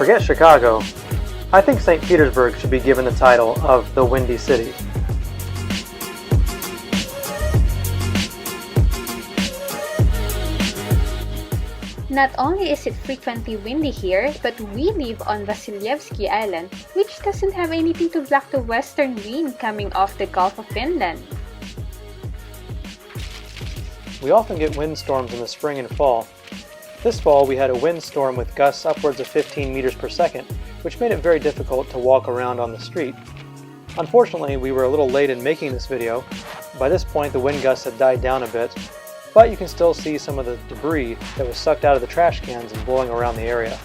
Forget Chicago. I think St. Petersburg should be given the title of the Windy City. Not only is it frequently windy here, but we live on Vasilyevsky Island, which doesn't have anything to block the western wind coming off the Gulf of Finland. We often get windstorms in the spring and fall. This fall we had a windstorm with gusts upwards of 15 meters per second, which made it very difficult to walk around on the street. Unfortunately, we were a little late in making this video. By this point the wind gusts had died down a bit, but you can still see some of the debris that was sucked out of the trash cans and blowing around the area.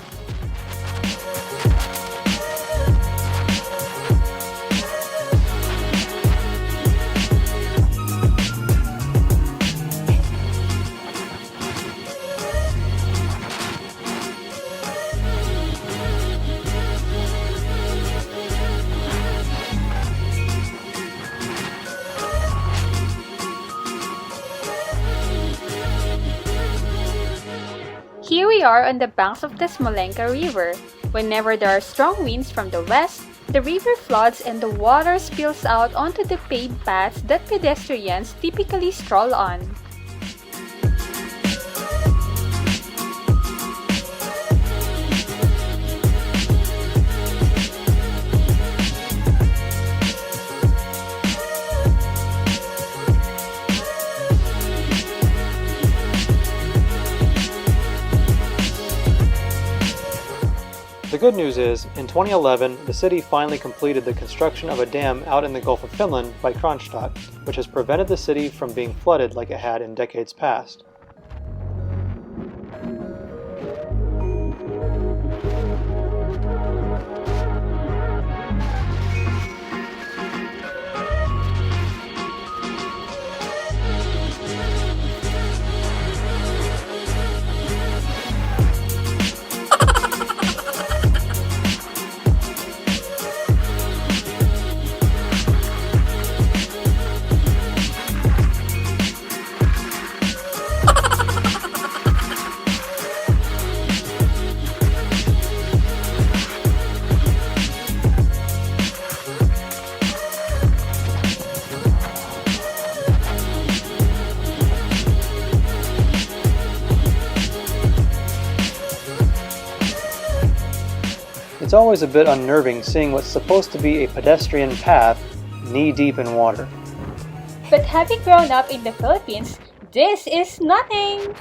Here we are on the banks of the Smolenka River. Whenever there are strong winds from the west, the river floods and the water spills out onto the paved paths that pedestrians typically stroll on. The good news is, in 2011, the city finally completed the construction of a dam out in the Gulf of Finland by Kronstadt, which has prevented the city from being flooded like it had in decades past. It's always a bit unnerving seeing what's supposed to be a pedestrian path knee-deep in water. But having grown up in the Philippines, this is nothing!